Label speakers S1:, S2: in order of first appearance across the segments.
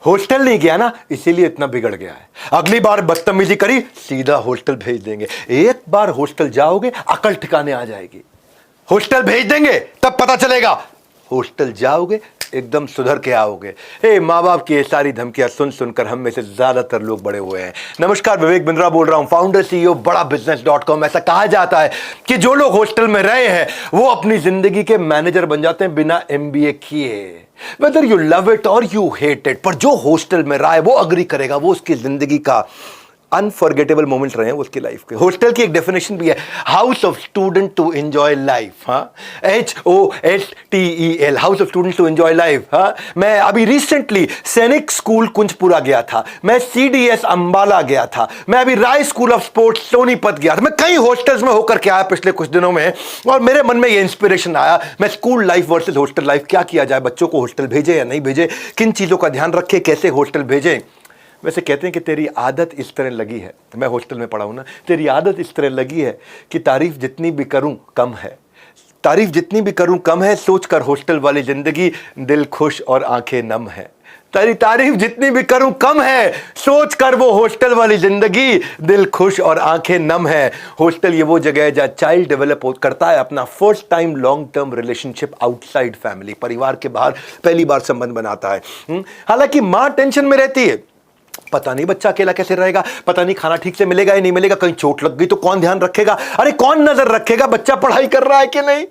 S1: Hostel नहीं किया ना, इसीलिए इतना बिगड़ गया है। अगली बार बदतमीजी करी, सीधा हॉस्टल भेज देंगे। एक बार हॉस्टल जाओगे, अकल ठिकाने आ जाएगी। हॉस्टल भेज देंगे तब पता चलेगा, हॉस्टल जाओगे एकदम सुधर के आओगे। माँ बाप की ये सारी धमकियां सुन सुनकर हम में से ज्यादातर लोग बड़े हुए हैं। नमस्कार, विवेक बिंद्रा बोल रहा हूं, फाउंडर सीईओ बड़ा बिजनेस.com। ऐसा कहा जाता है कि जो लोग हॉस्टल में रहे हैं वो अपनी जिंदगी के मैनेजर बन जाते हैं बिना MBA किए। वेदर यू लव इट और यू हेट इट, पर जो हॉस्टल में रहा है वो अग्री करेगा, वो उसकी जिंदगी का अनफॉरगेटेबल मोमेंट रहे हैं उसकी लाइफ के। हॉस्टल की एक डेफिनेशन भी है, house of student to enjoy life. हाँ, HOSTEL, house of student to enjoy life. हाँ, मैं अभी रिसेंटली सैनिक स्कूल कुंजपुरा गया था, मैं CDS अंबाला गया था, मैं अभी राय स्कूल ऑफ स्पोर्ट्स सोनीपत गया था, मैं कई हॉस्टल्स में होकर के आया पिछले कुछ दिनों में, और मेरे मन में ये इंस्पिरेशन आया, मैं school life versus hostel life, क्या किया जाए, बच्चों को हॉस्टल भेजे या नहीं भेजे, किन चीजों का ध्यान रखे, कैसे हॉस्टल भेजें। वैसे कहते हैं कि तेरी आदत इस तरह लगी है, मैं हॉस्टल में पढ़ा हूं ना, तेरी आदत इस तरह लगी है कि तारीफ जितनी भी करूं कम है, तारीफ जितनी भी करूं कम है, सोच कर हॉस्टल वाली जिंदगी दिल खुश और आंखें नम है। तेरी तारीफ जितनी भी करूं कम है, सोच कर वो हॉस्टल वाली जिंदगी दिल खुश और आंखें नम है। हॉस्टल ये वो जगह है जहां चाइल्ड डेवलप करता है अपना first time long term relationship outside family, परिवार के बाहर पहली बार संबंध बनाता है। हालांकि मां टेंशन में रहती है, पता नहीं बच्चा अकेला कैसे रहेगा, पता नहीं खाना ठीक से मिलेगा या नहीं मिलेगा, कहीं चोट लग गई तो कौन ध्यान रखेगा, अरे कौन नजर रखेगा बच्चा पढ़ाई कर रहा है कि नहीं,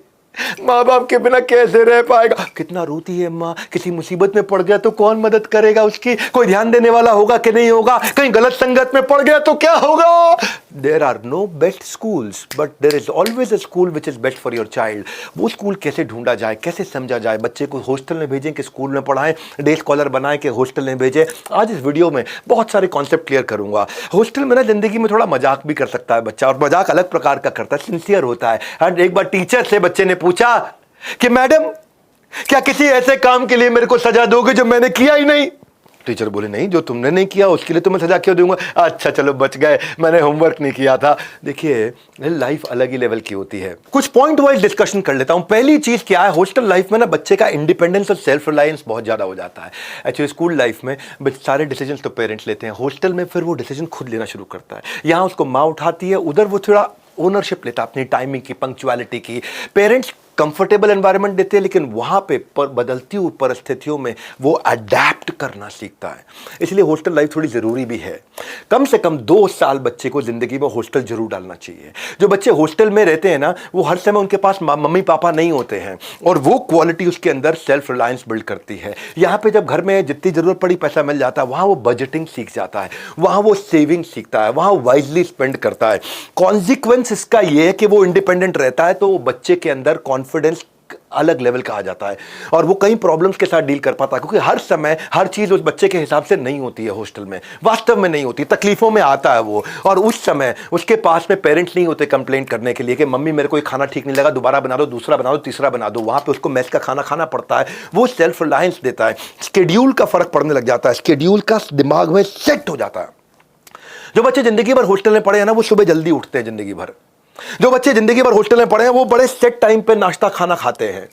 S1: माँ बाप के बिना कैसे रह पाएगा, कितना रोती है माँ, किसी मुसीबत में पड़ गया तो कौन मदद करेगा उसकी, कोई ध्यान देने वाला होगा कि नहीं होगा, कहीं गलत संगत में पड़ गया तो क्या होगा। There are no best schools but there is always a school which is best for your child. वो स्कूल कैसे ढूंढा जाए, कैसे समझा जाए, बच्चे को हॉस्टल में भेजें कि स्कूल में पढ़ाएं, डे स्कॉलर बनाएं कि हॉस्टल में भेजें। आज इस वीडियो में बहुत सारे कॉन्सेप्ट क्लियर करूंगा। हॉस्टल में ना जिंदगी में थोड़ा मजाक भी कर सकता है बच्चा, और मजाक अलग प्रकार का करता है, सिंसियर होता है। और एक बार टीचर से बच्चे ने पूछा कि मैडम क्या किसी ऐसे काम के लिए मेरे को सजा दोगे जो मैंने किया ही नहीं। टीचर बोले नहीं, जो तुमने नहीं किया उसके लिए तुम्हें सजा क्यों दूंगा। अच्छा चलो बच गए, मैंने होमवर्क नहीं किया था। देखिए लाइफ अलग ही लेवल की होती है, कुछ पॉइंट वाइज डिस्कशन कर लेता हूं। पहली चीज क्या है, हॉस्टल लाइफ में ना बच्चे का इंडिपेंडेंस और सेल्फ रिलायंस बहुत ज्यादा हो जाता है। एक्चुअली स्कूल लाइफ में सारे डिसीजन तो पेरेंट्स लेते हैं, हॉस्टल में फिर वो डिसीजन खुद लेना शुरू करता है। यहां उसको माँ उठाती है, उधर वो थोड़ा ओनरशिप लेता अपनी टाइमिंग की, पंक्चुअलिटी की। पेरेंट्स कंफर्टेबल एनवायरनमेंट देते हैं, लेकिन वहां पे बदलती हुई परिस्थितियों में वो अडेप्ट करना सीखता है। इसलिए हॉस्टल लाइफ थोड़ी जरूरी भी है। कम से कम 2 साल बच्चे को जिंदगी में हॉस्टल जरूर डालना चाहिए। जो बच्चे हॉस्टल में रहते हैं ना, वो हर समय उनके पास मम्मी पापा नहीं होते हैं, और वो क्वालिटी उसके अंदर सेल्फ रिलायंस बिल्ड करती है। यहाँ पे जब घर में जितनी जरूरत पड़ी पैसा मिल जाता है, वहां वो बजटिंग सीख जाता है, वहां वो सेविंग सीखता है, वहां वाइजली स्पेंड करता है। कॉन्सिक्वेंस इसका ये है कि वो इंडिपेंडेंट रहता है, तो वो बच्चे के अंदर कॉन्फिडेंस अलग लेवल का आ जाता है, और वो कई प्रॉब्लम्स के साथ डील कर पाता है, क्योंकि हर समय हर चीज उस बच्चे के हिसाब से नहीं होती है। हॉस्टल में वास्तव में नहीं होती, तकलीफों में आता है वो, और उस समय उसके पास में पेरेंट्स नहीं होते कंप्लेंट करने के लिए कि मम्मी मेरे को ये खाना ठीक नहीं लगा, दोबारा बना दो, दूसरा बना दो, तीसरा बना दो। वहां पे उसको मेस का खाना खाना पड़ता है। वो सेल्फ रिलायंस देता है, स्केड्यूल का फर्क पड़ने लग जाता है, स्केड्यूल का दिमाग में सेट हो जाता है। जो बच्चे जिंदगी भर हॉस्टल में पढ़े हैं ना, वो सुबह जल्दी उठते हैं जिंदगी भर। जो बच्चे जिंदगी भर हॉस्टल में पढ़े हैं वो बड़े सेट टाइम पे नाश्ता खाना खाते हैं।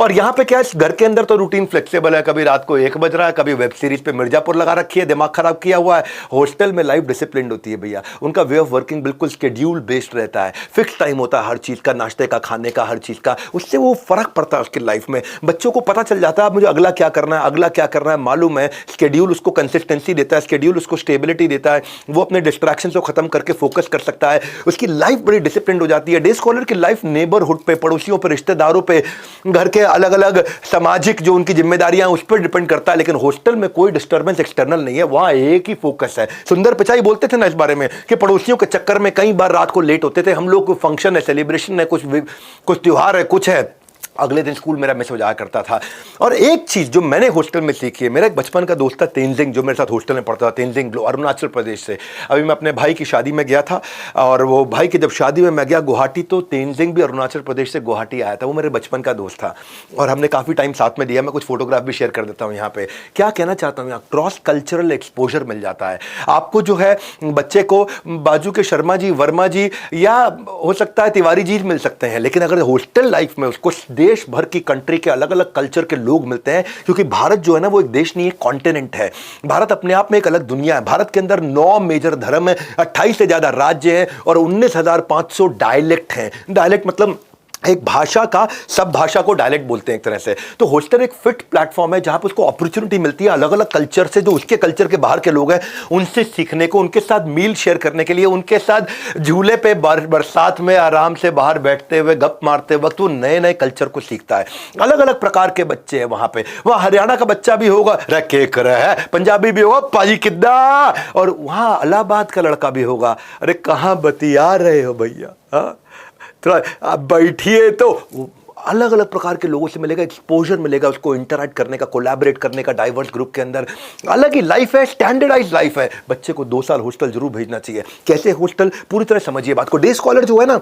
S1: और यहां पे क्या है, घर के अंदर तो रूटीन फ्लेक्सिबल है, कभी रात को 1 बज रहा है, कभी वेब सीरीज पे मिर्जापुर लगा रखी है, दिमाग खराब किया हुआ है। हॉस्टल में लाइफ डिसिप्लिन होती है भैया, उनका वे ऑफ वर्किंग बिल्कुल शेड्यूल बेस्ड रहता है, फिक्स टाइम होता है हर चीज का, नाश्ते का, खाने का, हर चीज का। उससे वो फर्क पड़ता है उसकी लाइफ में। बच्चों को पता चल जाता है मुझे अगला क्या करना है, अगला क्या करना है मालूम है। शेड्यूल उसको कंसिस्टेंसी देता है, शेड्यूल उसको स्टेबिलिटी देता है, वो अपने डिस्ट्रैक्शन को खत्म करके फोकस कर सकता है, उसकी लाइफ बड़ी डिसिप्लिन हो जाती है। डे स्कॉलर की लाइफ नेबरहुड पे, पड़ोसियों पे, रिश्तेदारों पे, घर के अलग अलग सामाजिक जो उनकी जिम्मेदारियां उस पर डिपेंड करता है। लेकिन हॉस्टल में कोई डिस्टर्बेंस एक्सटर्नल नहीं है, वहां एक ही फोकस है। सुंदर पिचाई बोलते थे ना इस बारे में कि पड़ोसियों के चक्कर में कई बार रात को लेट होते थे हम लोग। कोई फंक्शन है, सेलिब्रेशन है, कुछ त्योहार है, कुछ है, अगले दिन स्कूल मेरा मिस हो जाया करता था। और एक चीज जो मैंने हॉस्टल में सीखी है, मेरा एक बचपन का दोस्त था तेंजिंग, जो मेरे साथ हॉस्टल में पढ़ता था, तेंजिंग अरुणाचल प्रदेश से। अभी मैं अपने भाई की शादी में गया था, और वो भाई की जब शादी में मैं गया गुवाहाटी, तो तेंजिंग भी अरुणाचल प्रदेश से गुवाहाटी आया था। वो मेरे बचपन का दोस्त था, और हमने काफी टाइम साथ में दिया। मैं कुछ फोटोग्राफ भी शेयर कर देता हूँ यहाँ पे। क्या कहना चाहता हूँ, यहाँ क्रॉस कल्चरल एक्सपोजर मिल जाता है आपको। जो है बच्चे को बाजू के शर्मा जी, वर्मा जी, या हो सकता है तिवारी जी मिल सकते हैं, लेकिन अगर हॉस्टल लाइफ में उसको डे देश भर की कंट्री के अलग अलग कल्चर के लोग मिलते हैं, क्योंकि भारत जो है ना वो एक देश नहीं, एक कॉन्टिनेंट है। भारत अपने आप में एक अलग दुनिया है। भारत के अंदर 9 मेजर धर्म है, 28 से ज्यादा राज्य हैं और 19,500 डायलेक्ट हैं। डायलेक्ट मतलब एक भाषा का, सब भाषा को डायलेक्ट बोलते हैं एक तरह से। तो हॉस्टल एक फिट प्लेटफॉर्म है जहां पर उसको अपॉर्चुनिटी मिलती है अलग अलग कल्चर से, जो उसके कल्चर के बाहर के लोग हैं उनसे सीखने को, उनके साथ मील शेयर करने के लिए, उनके साथ झूले पे बरसात में आराम से बाहर बैठते हुए गप मारते वक्त वो नए नए कल्चर को सीखता है। अलग अलग प्रकार के बच्चे हैं वहां पे। वहां हरियाणा का बच्चा भी होगा, रखे कर है, पंजाबी भी होगा, पाजी किद्दा, और वहां इलाहाबाद का लड़का भी होगा, अरे कहां बतिया रहे हो भैया, थोड़ा आप बैठिए। तो अलग अलग प्रकार के लोगों से मिलेगा, एक्सपोजर मिलेगा उसको, इंटरैक्ट करने का, कोलैबोरेट करने का, डाइवर्स ग्रुप के अंदर। अलग ही लाइफ है, स्टैंडर्डाइज लाइफ है। बच्चे को 2 साल हॉस्टल जरूर भेजना चाहिए। कैसे हॉस्टल, पूरी तरह समझिए बात को। डे स्कॉलर जो है ना,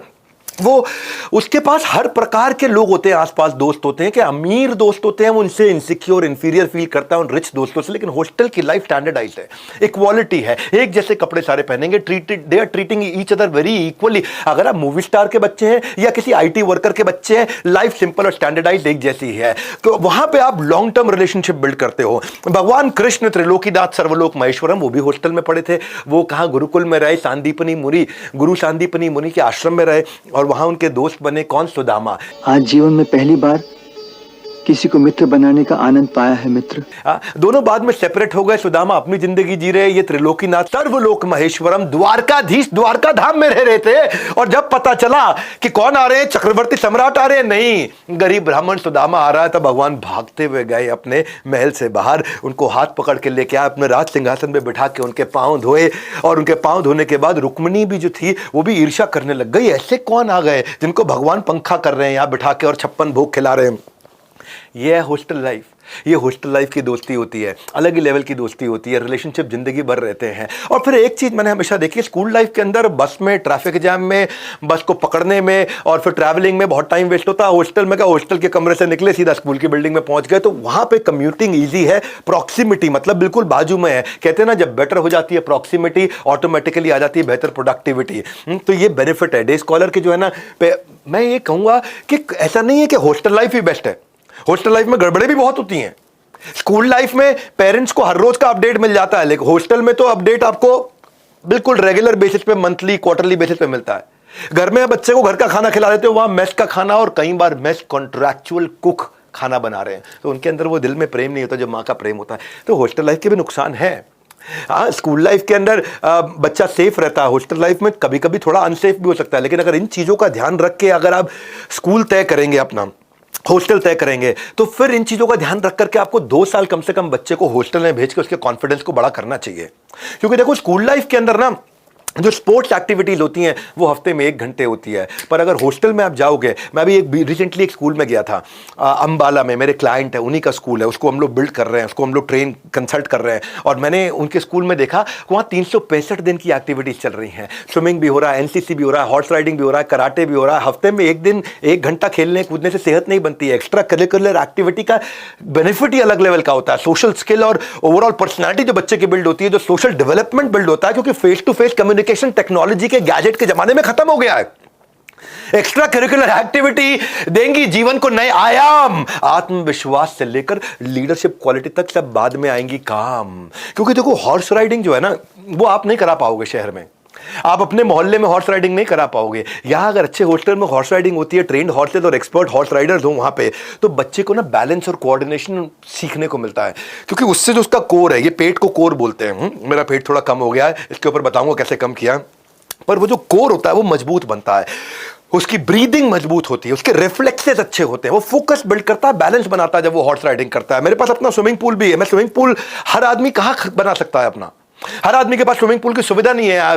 S1: वो उसके पास हर प्रकार के लोग होते हैं, आसपास दोस्त होते हैं, कि अमीर दोस्त होते हैं, वो उनसे इनसिक्योर इंफीरियर फील करता है उन रिच दोस्तों से। लेकिन हॉस्टल की लाइफ स्टैंडर्डाइज है, इक्वालिटी है, एक जैसे कपड़े सारे पहनेंगे, they are treating each other very equally. अगर आप मूवी स्टार के बच्चे हैं या किसी IT वर्कर के बच्चे हैं, लाइफ सिंपल और स्टैंडर्डाइज एक जैसी है। तो वहां पर आप लॉन्ग टर्म रिलेशनशिप बिल्ड करते हो। भगवान कृष्ण त्रिलोकीनाथ सर्वलोक महेश्वरम, वो भी हॉस्टल में पढ़े थे। वो कहाँ गुरुकुल में रहे, सांदीपनी मुनि, गुरु सांदीपनी मुनि के आश्रम में रहे और वहां उनके दोस्त बने। कौन? सुदामा।
S2: आज जीवन में पहली बार किसी को मित्र बनाने का आनंद पाया है मित्र।
S1: दोनों बाद में सेपरेट हो गए। सुदामा अपनी जिंदगी जी रहे, ये त्रिलोकीनाथ सर्वलोक महेश्वरम द्वारकाधीश द्वारका धाम में रह रहे थे। और जब पता चला कि कौन आ रहे हैं, चक्रवर्ती सम्राट आ रहे हैं, नहीं, गरीब ब्राह्मण सुदामा आ रहा है, तब भगवान भागते हुए गए अपने महल से बाहर, उनको हाथ पकड़ के लेके आए, अपने राज सिंहासन में बिठा के उनके पांव धोए। और उनके पांव धोने के बाद रुक्मिणी भी जो थी वो भी ईर्ष्या करने लग गई, ऐसे कौन आ गए जिनको भगवान पंखा कर रहे हैं यहाँ बिठा के और 56 भोग खिला रहे हैं। ये है हॉस्टल लाइफ। ये हॉस्टल लाइफ की दोस्ती होती है, अलग ही लेवल की दोस्ती होती है, रिलेशनशिप जिंदगी भर रहते हैं। और फिर एक चीज मैंने हमेशा देखी, स्कूल लाइफ के अंदर बस में, ट्रैफिक जैम में, बस को पकड़ने में और फिर ट्रैवलिंग में बहुत टाइम वेस्ट होता है। हॉस्टल में क्या, हॉस्टल के कमरे से निकले सीधा स्कूल की बिल्डिंग में पहुंच गए, तो वहां पे कम्यूटिंग ईजी है, प्रॉक्सिमिटी मतलब बिल्कुल बाजू में है। कहते हैं ना, जब बेटर हो जाती है प्रॉक्सिमिटी, ऑटोमेटिकली आ जाती है बेहतर प्रोडक्टिविटी। तो ये बेनिफिट है डे स्कॉलर के जो है ना। मैं ये कहूंगा कि ऐसा नहीं है कि हॉस्टल लाइफ ही बेस्ट है, हॉस्टल लाइफ में गड़बड़े भी बहुत होती हैं। स्कूल लाइफ में पेरेंट्स को हर रोज का अपडेट मिल जाता है, लेकिन हॉस्टल में तो अपडेट आपको बिल्कुल रेगुलर बेसिस पे, मंथली क्वार्टरली बेसिस पे मिलता है। घर में बच्चे को घर का खाना खिला देते हो, वहां मेस का खाना, और कई बार मेस कॉन्ट्रैक्चुअल कुक खाना बना रहे हैं, तो उनके अंदर वो दिल में प्रेम नहीं होता जो माँ का प्रेम होता है। तो हॉस्टल लाइफ के भी नुकसान है। स्कूल लाइफ के अंदर बच्चा सेफ रहता है, हॉस्टल लाइफ में कभी कभी थोड़ा अनसेफ भी हो सकता है। लेकिन अगर इन चीजों का ध्यान रख के अगर आप स्कूल तय करेंगे, अपना हॉस्टल तय करेंगे, तो फिर इन चीजों का ध्यान रख करके आपको 2 साल कम से कम बच्चे को हॉस्टल में भेज के उसके कॉन्फिडेंस को बड़ा करना चाहिए। क्योंकि देखो, स्कूल लाइफ के अंदर ना जो स्पोर्ट्स एक्टिविटीज होती हैं वो हफ्ते में 1 घंटे होती है, पर अगर हॉस्टल में आप जाओगे, मैं भी रिसेंटली एक स्कूल में गया था, अंबाला में, मेरे क्लाइंट है, उन्हीं का स्कूल है, उसको हम लोग बिल्ड कर रहे हैं, उसको हम लोग ट्रेन कंसल्ट कर रहे हैं। और मैंने उनके स्कूल में देखा, वहाँ 365 दिन की एक्टिविटीज चल रही हैं। स्विमिंग भी हो रहा है, NCC भी हो रहा है, हॉर्स राइडिंग भी हो रहा है, कराटे भी हो रहा है। हफ्ते में 1 दिन 1 घंटा खेलने कूदने से सेहत नहीं बनती है। एक्स्ट्रा करिकुलर एक्टिविटी का बेनिफिट ही अलग लेवल का होता है। सोशल स्किल और ओवरऑल पर्सनैलिटी जो बच्चे की बिल्ड होती है, जो सोशल डेवलपमेंट बिल्ड होता है, क्योंकि face to face communication technology के गैजेट के जमाने में खत्म हो गया है। एक्स्ट्रा करिकुलर एक्टिविटी देंगी जीवन को नए आयाम, आत्मविश्वास से लेकर लीडरशिप क्वालिटी तक सब बाद में आएंगी काम। क्योंकि देखो, हॉर्स राइडिंग जो है ना, वो आप नहीं करा पाओगे शहर में, आप अपने मोहल्ले में हॉर्स राइडिंग नहीं करा पाओगे। यहां अगर अच्छे हॉस्टल में हॉर्स राइडिंग होती है, ट्रेंड हॉर्सेज और एक्सपर्ट हॉर्स राइडर्स हो वहां पे, तो बच्चे को ना बैलेंस और कोऑर्डिनेशन सीखने को मिलता है। क्योंकि उससे जो उसका कोर है, ये पेट को कोर बोलते हैं, मेरा पेट थोड़ा कम हो गया है, इसके ऊपर बताऊंगा कैसे कम किया, पर वो जो कोर होता है वो मजबूत बनता है, उसकी ब्रीदिंग मजबूत होती है, उसके रिफ्लेक्सेस अच्छे होते हैं, वो फोकस बिल्ड करता है, बैलेंस बनाता है जब वो हॉर्स राइडिंग करता है। मेरे पास अपना स्विमिंग पूल भी है। मैं स्विमिंग पूल, हर आदमी कहाँ बना सकता है अपना, हर आदमी के पास स्विमिंग पूल की सुविधा नहीं है।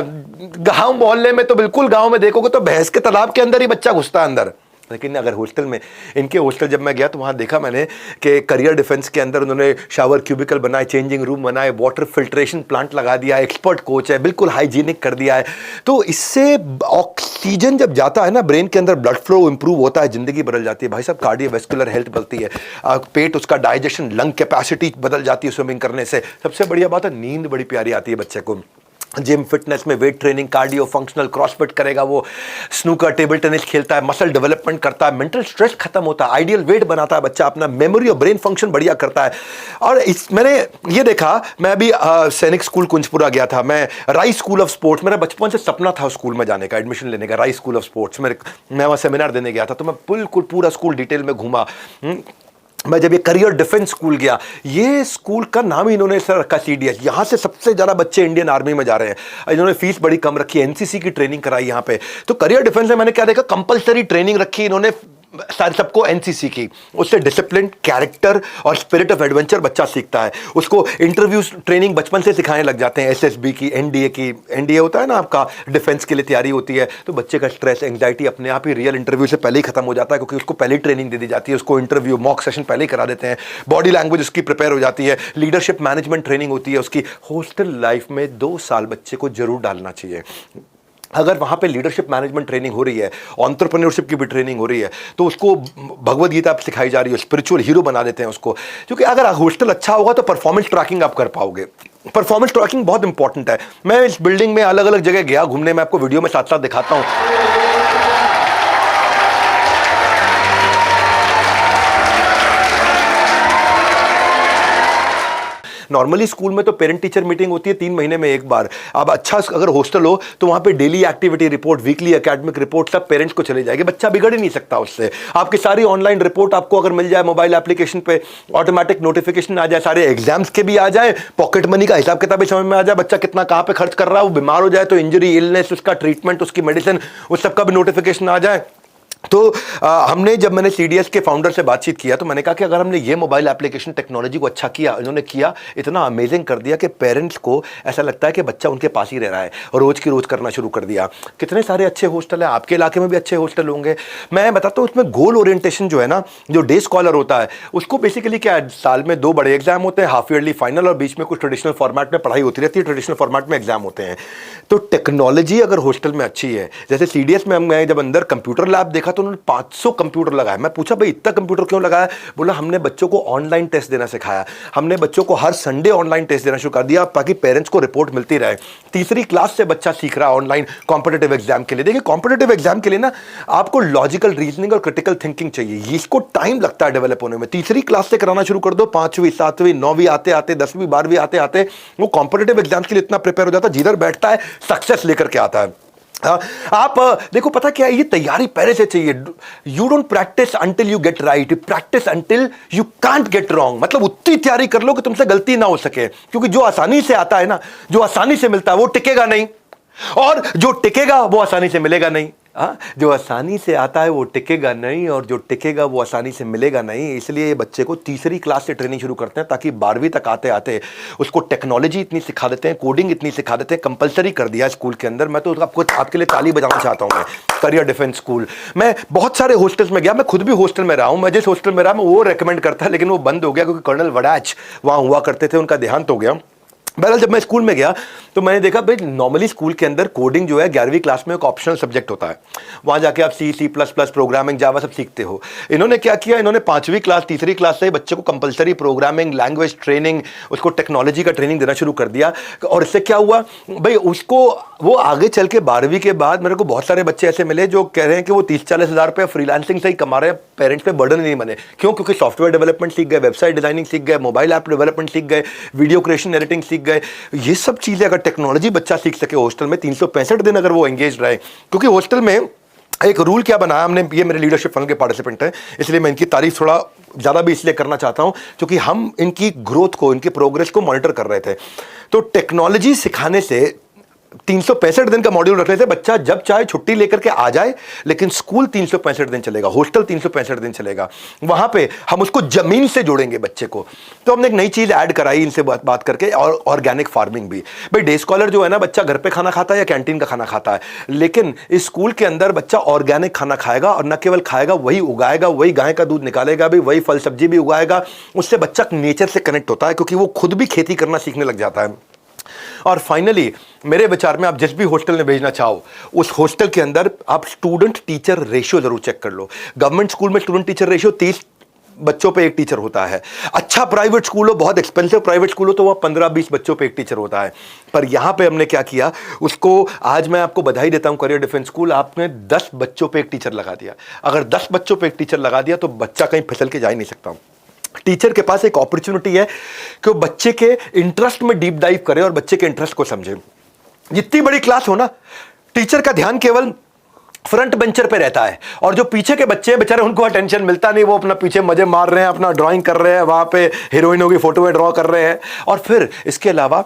S1: गांव मोहल्ले में तो बिल्कुल, गांव में देखोगे तो भैंस के तालाब के अंदर ही बच्चा घुसता है अंदर। लेकिन अगर हॉस्टल में, इनके हॉस्टल जब मैं गया तो वहाँ देखा मैंने कि करियर डिफेंस के अंदर उन्होंने शावर क्यूबिकल बनाए, चेंजिंग रूम बनाए, वाटर फिल्ट्रेशन प्लांट लगा दिया, एक्सपर्ट कोच है, बिल्कुल हाइजीनिक कर दिया है। तो इससे ऑक्सीजन जब जाता है ना ब्रेन के अंदर, ब्लड फ्लो इंप्रूव होता है, जिंदगी बदल जाती है भाई साहब, कार्डियोवैस्कुलर हेल्थ बढ़ती है, पेट उसका डाइजेशन, लंग कैपेसिटी बदल जाती है स्विमिंग करने से। सबसे बढ़िया बात है, नींद बड़ी प्यारी आती है बच्चे को। जिम फिटनेस में weight training, cardio, functional, CrossFit करेगा, वो स्नूकर, टेबल टेनिस खेलता है, मसल डेवलपमेंट करता है, मेंटल स्ट्रेस खत्म होता है, आइडियल वेट बनाता है बच्चा, अपना मेमोरी और ब्रेन फंक्शन बढ़िया करता है। और मैंने ये देखा, मैं अभी सैनिक स्कूल कुंजपुरा गया था, मैं राइस स्कूल ऑफ स्पोर्ट्स, मेरा बचपन से सपना था स्कूल में जाने का, एडमिशन लेने का, राइस स्कूल ऑफ स्पोर्ट्स। मैं वहाँ सेमिनार देने गया था, तो मैं बिल्कुल पूरा स्कूल डिटेल में घूमा। मैं जब ये करियर डिफेंस स्कूल गया, ये स्कूल का नाम ही इन्होंने सर रखा CDS। यहाँ से सबसे ज़्यादा बच्चे इंडियन आर्मी में जा रहे हैं। इन्होंने फीस बड़ी कम रखी है, NCC की ट्रेनिंग कराई यहाँ पे। तो करियर डिफेंस में मैंने क्या देखा, कंपलसरी ट्रेनिंग रखी इन्होंने सारे सबको NCC की। उससे डिसिप्लिन, कैरेक्टर और स्पिरिट ऑफ एडवेंचर बच्चा सीखता है। उसको इंटरव्यू ट्रेनिंग बचपन से सिखाने लग जाते हैं, SSB की, NDA की। NDA होता है ना आपका, डिफेंस के लिए तैयारी होती है। तो बच्चे का स्ट्रेस, एंग्जाइटी अपने आप ही रियल इंटरव्यू से पहले ही खत्म हो जाता है, क्योंकि उसको पहले ही ट्रेनिंग दे दी जाती है। उसको इंटरव्यू मॉक सेशन पहले ही करा देते हैं, बॉडी लैंग्वेज उसकी प्रिपेयर हो जाती है, लीडरशिप मैनेजमेंट ट्रेनिंग होती है उसकी। हॉस्टल लाइफ में 2 साल बच्चे को जरूर डालना चाहिए। अगर वहाँ पे लीडरशिप मैनेजमेंट ट्रेनिंग हो रही है, एंटरप्रेन्योरशिप की भी ट्रेनिंग हो रही है, तो उसको भगवद गीता सिखाई जा रही है, स्पिरिचुअल हीरो बना देते हैं उसको। क्योंकि अगर हॉस्टल अच्छा होगा तो परफॉर्मेंस ट्रैकिंग आप कर पाओगे। परफॉर्मेंस ट्रैकिंग बहुत इंपॉर्टेंट है। मैं इस बिल्डिंग में अलग अलग जगह गया घूमने, मैं आपको वीडियो में साथ साथ दिखाता हूँ। नॉर्मली स्कूल में तो पेरेंट टीचर मीटिंग होती है 3 महीने में एक बार। अब अच्छा अगर हॉस्टल हो तो वहाँ पे daily activity report, weekly academic report सब पेरेंट्स को चली जाएगी। बच्चा बिगड़ ही नहीं सकता उससे। आपकी सारी ऑनलाइन रिपोर्ट आपको अगर मिल जाए मोबाइल एप्लीकेशन पे, ऑटोमेटिक नोटिफिकेशन आ जाए, सारे एग्जाम्स के भी आ जाए, पॉकेट मनी का हिसाब किताब भी समझ में आ जाए, बच्चा कितना कहाँ पे खर्च कर रहा है, वो बीमार हो जाए तो इंजरी, इलनेस, उसका ट्रीटमेंट, उसकी मेडिसिन, उस सबका भी नोटिफिकेशन आ जाए। तो जब मैंने CDS के फाउंडर से बातचीत किया तो मैंने कहा कि अगर हमने ये मोबाइल एप्लीकेशन टेक्नोलॉजी को अच्छा किया, इन्होंने किया, इतना अमेजिंग कर दिया कि पेरेंट्स को ऐसा लगता है कि बच्चा उनके पास ही रह रहा है, और रोज़ की रोज़ करना शुरू कर दिया। कितने सारे अच्छे हॉस्टल हैं, आपके इलाके में भी अच्छे हॉस्टल होंगे। मैं बताता हूँ, उसमें गोल ओरिएंटेशन जो है ना, जो डे स्कॉलर होता है उसको बेसिकली क्या है, साल में 2 बड़े एग्जाम होते हैं, हाफ ईयरली फाइनल, और बीच में कुछ ट्रेडिशनल फॉर्मेट में पढ़ाई होती रहती है, ट्रेडिशनल फॉर्मेट में एग्जाम होते हैं। तो टेक्नोलॉजी अगर हॉस्टल में अच्छी है, जैसे CDS में मैं जब अंदर कंप्यूटर लैब देखा तो उन्होंने 500 कंप्यूटर लगाया। मैं पूछा भाई इतना कंप्यूटर क्यों लगाया? बोला हमने बच्चों को ऑनलाइन टेस्ट देना सिखाया, हमने बच्चों को हर संडे ऑनलाइन टेस्ट देना शुरू कर दिया ताकि पेरेंट्स को रिपोर्ट मिलती रहे। 3री क्लास से बच्चा सीख रहा है ऑनलाइन कॉम्पिटिटिव एग्जाम के लिए। देखिए कॉम्पिटिटिव एग्जाम के लिए ना आपको लॉजिकल रीजनिंग और क्रिटिकल थिंकिंग चाहिए, इसको टाइम लगता है डेवलप होने में। 3री क्लास से कराना शुरू कर दो, 5वीं 7वीं 9वीं आते आते 10वीं 12वीं आते आते वो कॉम्पिटिटिव एग्जाम्स के लिए इतना प्रिपेयर हो जाता है, जिधर बैठता है सक्सेस लेकर के आता है। आप देखो पता क्या है, ये तैयारी पहले से चाहिए। You don't practice until you get right, practice until you can't get wrong. मतलब उतनी तैयारी कर लो कि तुमसे गलती ना हो सके, क्योंकि जो आसानी से आता है ना, जो आसानी से मिलता है वो टिकेगा नहीं, और जो टिकेगा वो आसानी से मिलेगा नहीं। जो आसानी से आता है वो टिकेगा नहीं, और जो टिकेगा वो आसानी से मिलेगा नहीं। इसलिए ये बच्चे को 3री क्लास से ट्रेनिंग शुरू करते हैं ताकि 12वीं तक आते आते उसको टेक्नोलॉजी इतनी सिखा देते हैं, कोडिंग इतनी सिखा देते हैं, कंपलसरी कर दिया स्कूल के अंदर। मैं तो आपके लिए ताली बजाना चाहता हूँ। मैं करियर डिफेंस स्कूल, मैं बहुत सारे हॉस्टल्स में गया, मैं खुद भी हॉस्टल में रहा हूँ। मैं जिस हॉस्टल में रहा मैं वो रेकमेंड करता, लेकिन वो बंद हो गया क्योंकि कर्नल वड़ैच वहाँ हुआ करते थे, उनका देहांत हो गया। बहरहाल जब मैं स्कूल में गया तो मैंने देखा भाई नॉर्मली स्कूल के अंदर कोडिंग जो है 11वीं क्लास में एक ऑप्शनल सब्जेक्ट होता है, वहाँ जाके आप C++, प्रोग्रामिंग, जावा सब सीखते हो। इन्होंने क्या किया, इन्होंने 5वीं क्लास 3री क्लास से बच्चे को कंपलसरी प्रोग्रामिंग, लैंग्वेज ट्रेनिंग, उसको टेक्नोलॉजी का ट्रेनिंग देना शुरू कर दिया। और इससे क्या हुआ भाई, उसको वो आगे चल के 12वीं के बाद मेरे को बहुत सारे बच्चे ऐसे मिले जो कह रहे हैं कि वो 30-40 हज़ार रुपये फ्रीलांसिंग से ही कमा रहे हैं, पेरेंट्स पे बर्डन नहीं बने। क्यों? क्योंकि सॉफ्टवेयर डेवलपमेंट सीख गए, वेबसाइट डिजाइनिंग सीख गए, मोबाइल ऐप डेवलपमेंट सीख गए, वीडियो क्रिएशन, एडिटिंग सीख गए। ये सब चीज़ें अगर टेक्नोलॉजी बच्चा सीख सके हॉस्टल में, 365 दिन अगर वो एंगेज रहे। क्योंकि हॉस्टल में एक रूल क्या बनाया हमने, ये मेरे लीडरशिप फंड के पार्टिसिपेंट हैं इसलिए मैं इनकी तारीफ थोड़ा ज़्यादा भी इसलिए करना चाहता हूं क्योंकि हम इनकी ग्रोथ को, इनकी प्रोग्रेस को मॉनिटर कर रहे थे। तो टेक्नोलॉजी सिखाने से 365 दिन का मॉड्यूल रखने से बच्चा जब चाहे छुट्टी लेकर के आ जाए, लेकिन स्कूल 365 दिन चलेगा, हॉस्टल 365 दिन चलेगा। वहां पे हम उसको जमीन से जोड़ेंगे बच्चे को। तो हमने एक नई चीज ऐड कराई इनसे बात करके, और ऑर्गेनिक फार्मिंग भी। भाई डे स्कॉलर जो है ना, बच्चा घर पे खाना खाता है या कैंटीन का खाना खाता है, लेकिन इस स्कूल के अंदर बच्चा ऑर्गेनिक खाना खाएगा, और न केवल खाएगा, वही उगाएगा, वही गाय का दूध निकालेगा भी, वही फल सब्जी भी उगाएगा। उससे बच्चा नेचर से कनेक्ट होता है क्योंकि वो खुद भी खेती करना सीखने लग जाता है। और फाइनली मेरे विचार में आप जिस भी हॉस्टल में भेजना चाहो, उस हॉस्टल के अंदर आप स्टूडेंट टीचर रेशियो जरूर चेक कर लो। गवर्नमेंट स्कूल में स्टूडेंट टीचर रेशियो बच्चों पे एक टीचर होता है। अच्छा प्राइवेट स्कूल हो, बहुत एक्सपेंसिव प्राइवेट स्कूल हो, तो वह 15-20 बच्चों पे एक टीचर होता है। पर यहां पे हमने क्या किया, उसको आज मैं आपको बधाई देता हूं, करियर डिफेंस स्कूल आपने 10 बच्चों पे एक टीचर लगा दिया। अगर 10 बच्चों पे एक टीचर लगा दिया तो बच्चा कहीं फिसल के जा ही नहीं सकता। टीचर के पास एक अपॉर्चुनिटी है कि वो बच्चे के इंटरेस्ट में डीप डाइव करे और बच्चे के इंटरेस्ट को समझे। जितनी बड़ी क्लास हो ना, टीचर का ध्यान केवल फ्रंट बेंचर पे रहता है, और जो पीछे के बच्चे हैं बेचारे, उनको अटेंशन मिलता नहीं, वो अपना पीछे मजे मार रहे हैं, अपना ड्राइंग कर रहे हैं, वहां पे हीरोइनों की फोटो ड्रॉ कर रहे हैं। और फिर इसके अलावा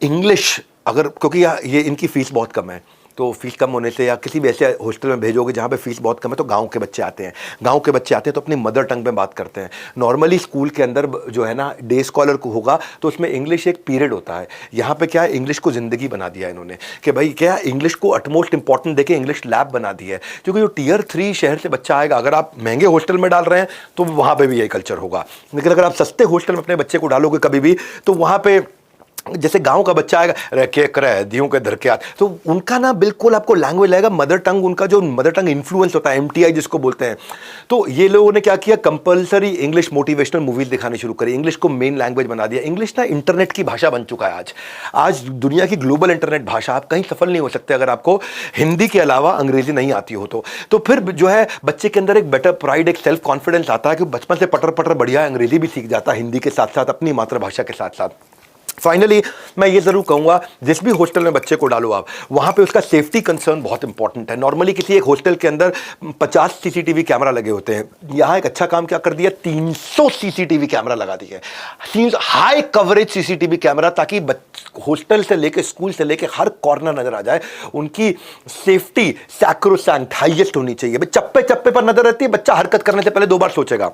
S1: इंग्लिश, अगर क्योंकि ये इनकी फीस बहुत कम है, तो फीस कम होने से या किसी भी ऐसे हॉस्टल में भेजोगे जहाँ पे फीस बहुत कम है, तो गांव के बच्चे आते हैं। गांव के बच्चे आते हैं तो अपनी मदर टंग में बात करते हैं। नॉर्मली स्कूल के अंदर जो है ना, डे स्कॉलर को होगा तो उसमें इंग्लिश एक पीरियड होता है। यहाँ पे क्या है, इंग्लिश को ज़िंदगी बना दिया इन्होंने कि भाई क्या, इंग्लिश को अटमोस्ट इंपॉर्टेंट देके इंग्लिश लैब बना दी है। क्योंकि जो Tier 3 शहर से बच्चा आएगा, अगर आप महंगे हॉस्टल में डाल रहे हैं तो वहाँ पर भी यही कल्चर होगा, लेकिन अगर आप सस्ते हॉस्टल में अपने बच्चे को डालोगे कभी भी, तो वहाँ पर जैसे गांव का बच्चा आएगा, रखे करे दियों के धर के हाथ, तो उनका ना बिल्कुल आपको लैंग्वेज लगेगा मदर टंग, उनका जो मदर टंग इन्फ्लुएंस होता है, MTI जिसको बोलते हैं। तो ये लोगों ने क्या किया, कंपलसरी इंग्लिश मोटिवेशनल मूवीज दिखानी शुरू करी, इंग्लिश को मेन लैंग्वेज बना दिया। इंग्लिश ना इंटरनेट की भाषा बन चुका है आज दुनिया की ग्लोबल इंटरनेट भाषा। आप कहीं सफल नहीं हो सकते अगर आपको हिंदी के अलावा अंग्रेजी नहीं आती हो तो फिर जो है बच्चे के अंदर एक बेटर प्राइड, एक सेल्फ कॉन्फिडेंस आता है कि बचपन से पटर पटर बढ़िया अंग्रेजी भी सीख जाता है, हिंदी के साथ साथ अपनी मातृभाषा के साथ साथ। फाइनली मैं ये जरूर कहूंगा, जिस भी हॉस्टल में बच्चे को डालो आप, वहां पे उसका सेफ्टी कंसर्न बहुत इंपॉर्टेंट है। नॉर्मली किसी एक हॉस्टल के अंदर 50 CCTV कैमरा लगे होते हैं, यहां एक अच्छा काम क्या कर दिया, 300 CCTV कैमरा लगा दिए, हाई कवरेज CCTV कैमरा, ताकि हॉस्टल से लेके स्कूल से लेके हर कॉर्नर नजर आ जाए। उनकी सेफ्टी सैक्रोसैंक्ट हाईएस्ट होनी चाहिए। चप्पे चप्पे पर नजर रहती है, बच्चा हरकत करने से पहले 2 बार सोचेगा।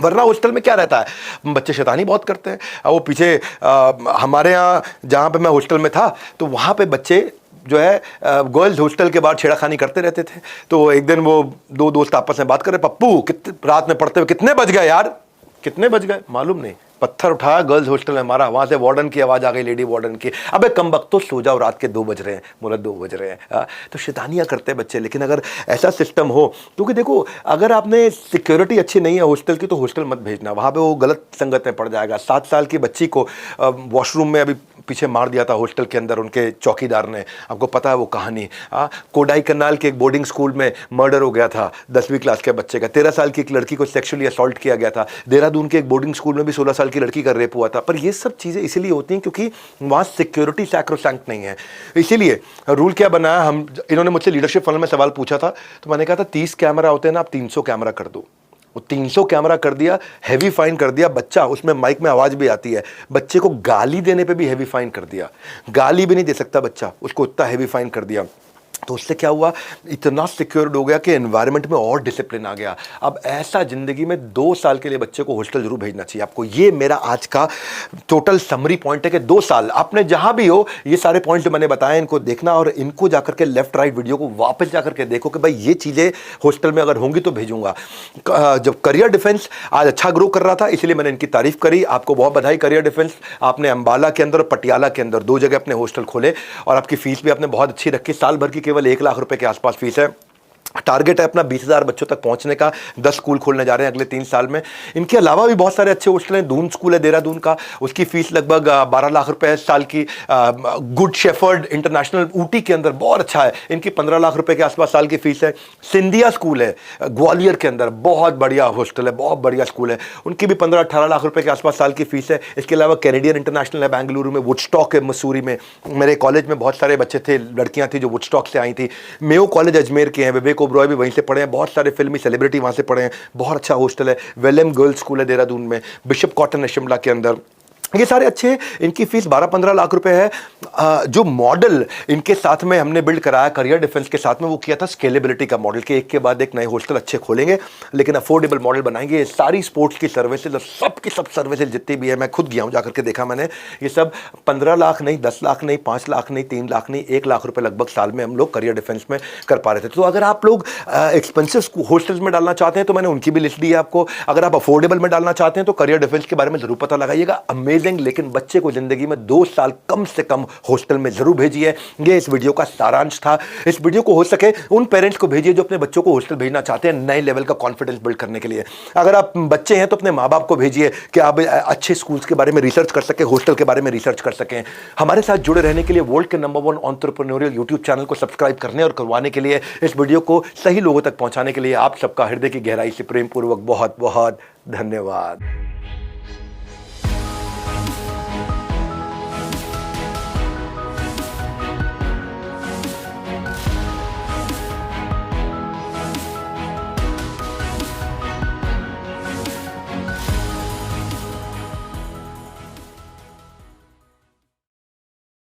S1: वरना हॉस्टल में क्या रहता है, बच्चे शैतानी बहुत करते हैं। वो पीछे हमारे यहाँ जहाँ पे मैं हॉस्टल में था, तो वहाँ पे बच्चे जो है गर्ल्स हॉस्टल के बाहर छेड़खानी करते रहते थे। तो एक दिन वो 2 दोस्त आपस में बात कर रहे, पप्पू कितने रात में पढ़ते हुए कितने बज गए यार, कितने बज गए मालूम नहीं। पत्थर उठाया, गर्ल्स हॉस्टल है हमारा, वहां से वार्डन की आवाज आ गई, लेडी वार्डन की, अबे कमबख्त तो सो जाओ, रात के 2 बज रहे हैं, बोला 2 बज रहे हैं। तो शैतानियां करते हैं बच्चे। लेकिन अगर ऐसा सिस्टम हो, क्योंकि देखो अगर आपने सिक्योरिटी अच्छी नहीं है हॉस्टल की, तो हॉस्टल मत भेजना, वहां पे वो गलत संगत में पड़ जाएगा। 7 साल की बच्ची को वॉशरूम में अभी पीछे मार दिया था हॉस्टल के अंदर उनके चौकीदार ने, आपको पता है वो कहानी। कोडाई कनाल के एक बोर्डिंग स्कूल में मर्डर हो गया था 10वीं क्लास के बच्चे का। 13 साल की एक लड़की को सेक्सुअली असॉल्ट किया गया था। देहरादून के एक बोर्डिंग स्कूल में भी 16 साल की लड़की का रेप हुआ था। पर ये सब चीज़ें इसीलिए होती हैं क्योंकि वहाँ सिक्योरिटी सैक्रोसैंक्ट नहीं है। इसीलिए रूल क्या बनाया, हम इन्होंने मुझसे लीडरशिप फंड में सवाल पूछा था, तो मैंने कहा था 30 कैमरा होते हैं ना, आप 300 कैमरा कर दो। वो 300 कैमरा कर दिया, हैवी फाइन कर दिया। बच्चा उसमें माइक में आवाज भी आती है, बच्चे को गाली देने पे भी हैवी फाइन कर दिया, गाली भी नहीं दे सकता बच्चा, उसको उतना हैवी फाइन कर दिया। तो उससे क्या हुआ, इतना सिक्योर्ड हो गया कि एनवायरनमेंट में और डिसिप्लिन आ गया। अब ऐसा जिंदगी में 2 साल के लिए बच्चे को हॉस्टल जरूर भेजना चाहिए आपको। ये मेरा आज का टोटल समरी पॉइंट है कि 2 साल आपने जहां भी हो, ये सारे पॉइंट जो मैंने बताए इनको देखना, और इनको जाकर के लेफ्ट राइट वीडियो को वापस जाकर के देखो कि भाई ये चीज़ें हॉस्टल में अगर होंगी तो भेजूंगा। जब करियर डिफेंस आज अच्छा ग्रो कर रहा था, इसलिए मैंने इनकी तारीफ करी। आपको बहुत बधाई करियर डिफेंस, आपने अंबाला के अंदर और पटियाला के अंदर 2 जगह अपने हॉस्टल खोले, और आपकी फीस भी आपने बहुत अच्छी रखी। साल भर की केवल 1 लाख रुपए के आसपास फीस है। टारगेट है अपना 20,000 बच्चों तक पहुंचने का। 10 स्कूल खोलने जा रहे हैं अगले 3 साल में। इनके अलावा भी बहुत सारे अच्छे हॉस्टल हैं। दून स्कूल है देहरादून का, उसकी फीस लगभग 12 लाख रुपए है साल की। गुड शेफर्ड इंटरनेशनल ऊटी के अंदर बहुत अच्छा है, इनकी 15 लाख रुपए के आसपास साल की फीस है। सिंधिया स्कूल है ग्वालियर के अंदर, बहुत बढ़िया हॉस्टल है, बहुत बढ़िया स्कूल है, उनकी भी 15-18 लाख रुपए के आसपास साल की फीस है। इसके अलावा कैनेडियन इंटरनेशनल है बेंगलुरु में, वुडस्टॉक है मसूरी में। मेरे कॉलेज में बहुत सारे बच्चे थे, लड़कियां थी जो वुडस्टॉक से आई थी। मेयो कॉलेज अजमेर के हैं, विवेक ओबरॉय भी वहीं से पढ़े हैं, बहुत सारे फिल्मी सेलिब्रिटी वहाँ से पढ़े हैं, बहुत अच्छा हॉस्टल है। वेलम गर्ल्स स्कूल है देहरादून में, बिशप कॉटन है शिमला के अंदर, ये सारे अच्छे। इनकी फीस 12-15 लाख रुपए है। जो मॉडल इनके साथ में हमने बिल्ड कराया करियर डिफेंस के साथ में, वो किया था स्केलेबिलिटी का मॉडल, के एक के बाद एक नए हॉस्टल अच्छे खोलेंगे लेकिन अफोर्डेबल मॉडल बनाएंगे। सारी स्पोर्ट्स की सर्विसेज और सब की सब सर्विसेज जितनी भी है, मैं खुद गया हूँ जाकर के देखा मैंने, ये सब 15 लाख नहीं, 10 लाख नहीं, 5 लाख नहीं, 3 लाख नहीं, 1 लाख रुपए लगभग साल में हम लोग करियर डिफेंस में कर पा रहे थे। तो अगर आप लोग एक्सपेंसिव हॉस्टल्स में डालना चाहते हैं तो मैंने उनकी भी लिस्ट दी है आपको। अगर आप अफोर्डेबल में डालना चाहते हैं तो करियर डिफेंस के बारे में जरूर पता लगाइएगा। अमेजिंग अमेजिंग, लेकिन बच्चे को जिंदगी में 2 साल कम से कम हॉस्टल में जरूर भेजिए। ये इस वीडियो का सारांश था। इस वीडियो को हो सके उन पेरेंट्स को भेजिए जो अपने बच्चों को हॉस्टल भेजना चाहते हैं, नए लेवल का कॉन्फिडेंस बिल्ड करने के लिए। अगर आप बच्चे हैं तो अपने माँ बाप को भेजिए कि आप अच्छे स्कूल्स के बारे में रिसर्च कर सकें, हॉस्टल के बारे में रिसर्च कर सकें। हमारे साथ जुड़े रहने के लिए वर्ल्ड के नंबर 1 एंटरप्रेन्योरियल यूट्यूब चैनल को सब्सक्राइब करने और करवाने के लिए, इस वीडियो को सही लोगों तक पहुंचाने के लिए आप सबका हृदय की गहराई से प्रेम पूर्वक बहुत बहुत धन्यवाद।